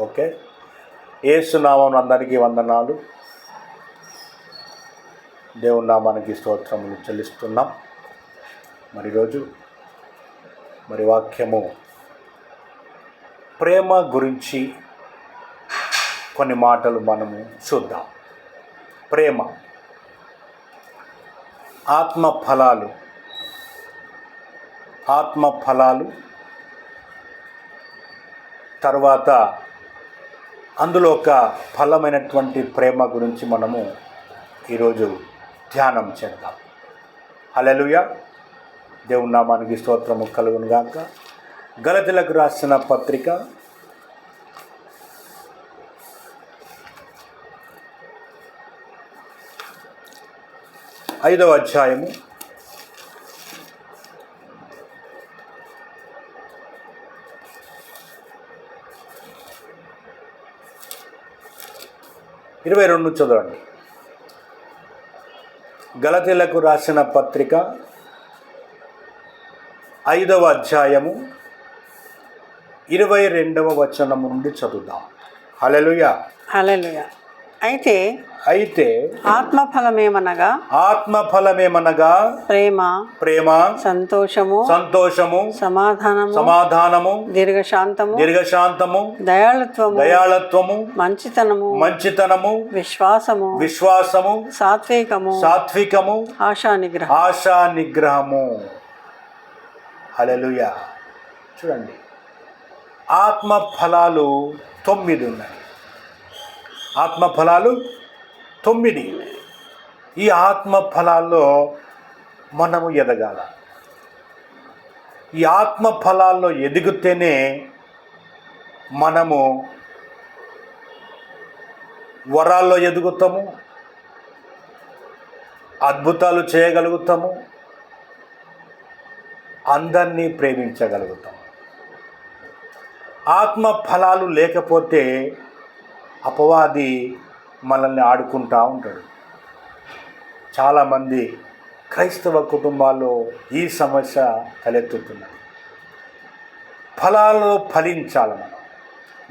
Okay. యేసు నామమున అందరికీ వందనాలు. దేవుని నామానికి స్తోత్రములు చెల్లిస్తున్నాం. మరి ఈరోజు వాక్యము ప్రేమ గురించి కొన్ని మాటలు మనము చూద్దాం. ప్రేమ, ఆత్మ ఫలాలు, తర్వాత అందులో ఒక ఫలమైనటువంటి ప్రేమ గురించి మనము ఈరోజు ధ్యానం చేద్దాం. హల్లెలూయా. దేవుని నామానికి స్తోత్రము కలుగును గాక. గలతీయులకు రాసిన పత్రిక 5వ అధ్యాయము 22 చదవండి. గలతీయులకు రాసిన పత్రిక 5వ అధ్యాయము 22వ వచనము నుండి చదువుదాం. హల్లెలూయా. హల్లెలూయా. అయితే ఆత్మఫలమేమనగా ప్రేమ, సంతోషము, సమాధానము, దీర్ఘశాంతము, దయాళత్వము, మంచితనము, విశ్వాసము, సాత్వికము, ఆశా నిగ్రహము. హల్లెలూయా. చూడండి, ఆత్మ ఫలాలు 9 ఉన్నాయి. ఆత్మ ఫలాలు 9. ఈ ఆత్మ ఫలాల్లో మనము ఎదగాల. ఈ ఆత్మ ఫలాల్లో ఎదిగితేనే మనము వరాల్లో ఎదుగుతాము, అద్భుతాలు చేయగలుగుతాము, అందరినీ ప్రేమించగలుగుతాము. ఆత్మ ఫలాలు లేకపోతే అపవాది మనల్ని ఆడుకుంటూ ఉంటాడు. చాలామంది క్రైస్తవ కుటుంబాల్లో ఈ సమస్య తలెత్తుతున్నది. ఫలాల్లో ఫలించాలి మనం.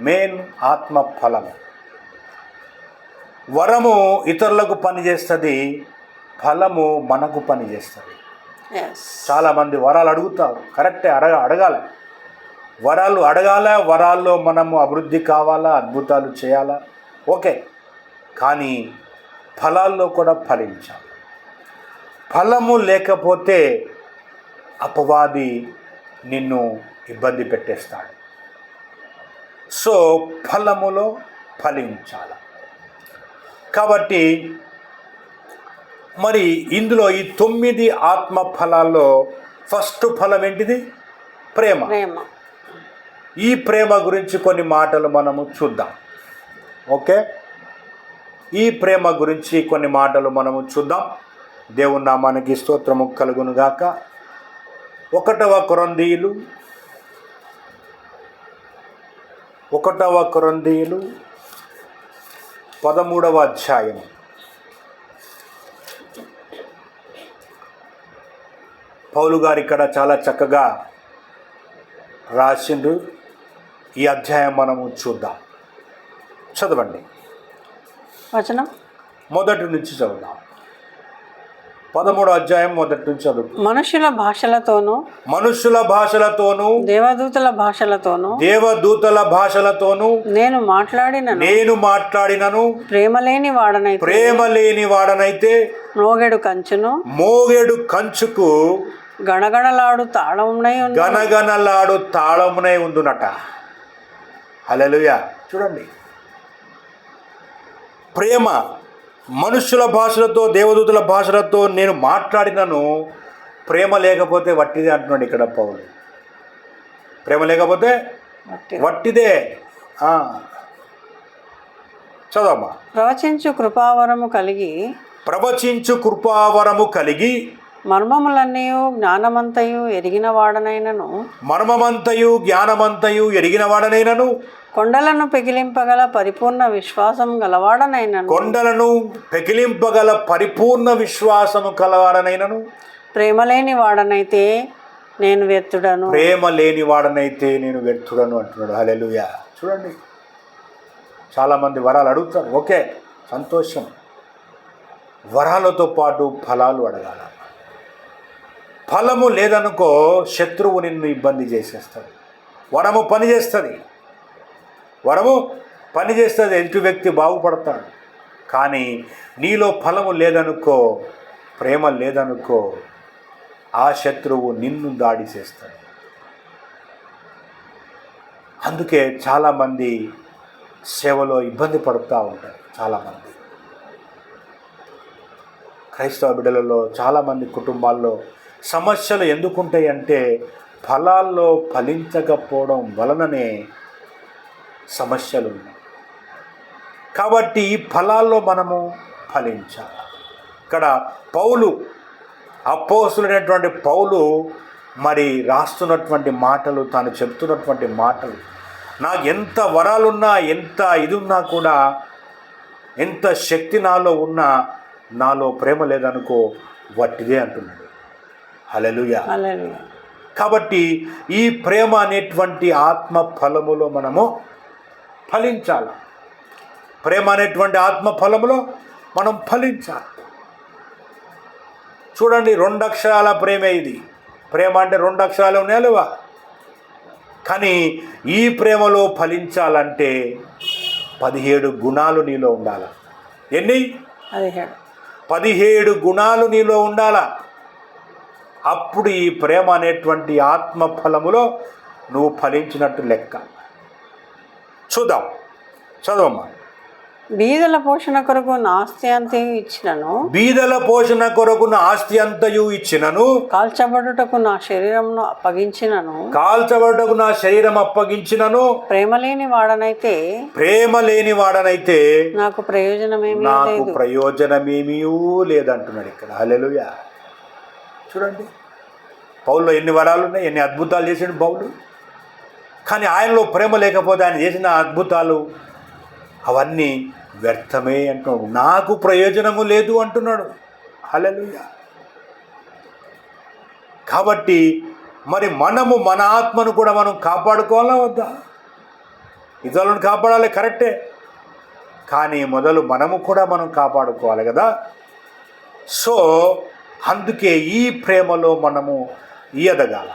మెయిన్ ఆత్మ ఫలము. వరము ఇతరులకు పనిచేస్తుంది, ఫలము మనకు పనిచేస్తుంది. చాలామంది వరాలు అడుగుతారు. కరెక్టే, అడగాలి. వరాలు అడగాల, వరాల్లో మనము అభివృద్ధి కావాలా, అద్భుతాలు చేయాలా, ఓకే. కానీ ఫలాల్లో కూడా ఫలించాలి. ఫలము లేకపోతే అపవాది నిన్ను ఇబ్బంది పెట్టేస్తాడు. సో ఫలములో ఫలించాలి. కాబట్టి మరి ఇందులో ఈ 9 ఆత్మ ఫలాల్లో ఫస్ట్ ఫలం ఏంటిది? ప్రేమ. ఈ ప్రేమ గురించి కొన్ని మాటలు మనము చూద్దాం. ఓకే, ఈ ప్రేమ గురించి కొన్ని మాటలు మనము చూద్దాం. దేవుని నామానికి స్తోత్రము కలుగును గాక. 1వ కొరింథీయులు 13వ అధ్యాయం 'పౌలు గారు ఇక్కడ చాలా చక్కగా రాసిండు. ఈ అధ్యాయం మనము చూద్దాం. చదవండి. వచనం మొదటి నుంచి చదువుదాం. 13వ అధ్యాయం మొదటి నుంచి చదువు. మనుషుల భాషలతోనూ దేవదూతల భాషలతోనూ నేను మాట్లాడినను ప్రేమలేని వాడనైతే మోగెడు కంచుకు గణగణలాడు తాళమునై ఉండునట. హల్లెలూయా. చూడండి, ప్రేమ మనుషుల భాషలతో దేవదూతల భాషలతో నేను మాట్లాడినను, ప్రేమ లేకపోతే వట్టిదే అంటున్నాడు ఇక్కడ పౌలు. ప్రేమ లేకపోతే వట్టిదే. చదవమ్మా. ప్రవచించు కృపావరము కలిగి మర్మములన్నయు జ్ఞానమంతయు ఎరిగిన వాడనైనను కొండలను పెకిలింపగల పరిపూర్ణ విశ్వాసము కలవాడనైనను ప్రేమలేని వాడనైతే నేను వ్యర్థుడను. ప్రేమ లేని వాడనైతే నేను వ్యర్థుడను అంటున్నాడు. హల్లెలూయా. చూడండి, చాలామంది వరాలు అడుగుతారు, ఓకే సంతోషం, వరాలతో పాటు ఫలాలు అడగాల. ఫలము లేదనుకో శత్రువు నిన్ను ఇబ్బంది చేసేస్తాడు. వరము పనిచేస్తుంది, ఎదుటి వ్యక్తి బాగుపడతాడు. కానీ నీలో ఫలము లేదనుకో, ప్రేమ లేదనుకో, ఆ శత్రువు నిన్ను దాడి చేస్తాడు. అందుకే చాలామంది సేవలో ఇబ్బంది పడుతూ ఉంటారు. చాలామంది క్రైస్తవ బిడ్డలలో చాలామంది కుటుంబాల్లో సమస్యలు ఎందుకుంటాయి అంటే ఫలాల్లో ఫలించకపోవడం వలననే సమస్యలు ఉన్నాయి. కాబట్టి ఈ ఫలాల్లో మనము ఫలించాలి. ఇక్కడ పౌలు, అపోస్తలుడైనటువంటి పౌలు మరి రాస్తున్నటువంటి మాటలు, తాను చెప్తున్నటువంటి మాటలు, నాకు ఎంత వరాలున్నా, ఎంత ఇది ఉన్నా కూడా, ఎంత శక్తి నాలో ఉన్నా, నాలో ప్రేమ లేదనుకో వట్టిదే అంటున్నాడు. హల్లెలూయా. కాబట్టి ఈ ప్రేమ అనేటువంటి ఆత్మ ఫలములో మనము ఫలించాలి. ప్రేమ అనేటువంటి ఆత్మ ఫలములో మనం ఫలించాలి. చూడండి, 2 అక్షరాల ప్రేమే ఇది. ప్రేమ అంటే 2 అక్షరాలు ఉన్నాయా లేవా? కానీ ఈ ప్రేమలో ఫలించాలంటే 17 గుణాలు నీలో ఉండాలి. ఎన్ని? 17 గుణాలు నీలో ఉండాల. అప్పుడు ఈ ప్రేమ అనేటువంటి ఆత్మ ఫలములో నువ్వు ఫలించినట్టు లెక్క. చూద్దాం, చదవమ్మా. బీదల పోషణ కొరకు నా ఆస్తి అంతయు ఇచ్చినను. బీదల పోషణ కొరకు నా ఆస్తి అంతయు ఇచ్చినను. కాల్చబడుటకు నా శరీరమును అప్పగించినను. కాల్చబడుటకు నా శరీరం అప్పగించినను. ప్రేమ లేని వాడనైతే నాకు ప్రయోజనమేమీ లేదంటున్నాడు ఇక్కడ. హల్లెలూయా. చూడండి, పౌల్లో ఎన్ని వరాలు ఉన్నాయి, ఎన్ని అద్భుతాలు చేసాడు పౌలు. కానీ ఆయనలో ప్రేమ లేకపోతే ఆయన చేసిన అద్భుతాలు అవన్నీ వ్యర్థమే అంటున్నాడు. నాకు ప్రయోజనము లేదు అంటున్నాడు. హల్లెలూయా. కాబట్టి మరి మనము మన ఆత్మను కూడా మనం కాపాడుకోవాలా వద్దా? ఇతరులను కాపాడాలి, కరెక్టే. కానీ మొదలు మనము కూడా మనం కాపాడుకోవాలి కదా. సో అందుకే ఈ ప్రేమలో మనము ఎదగాల.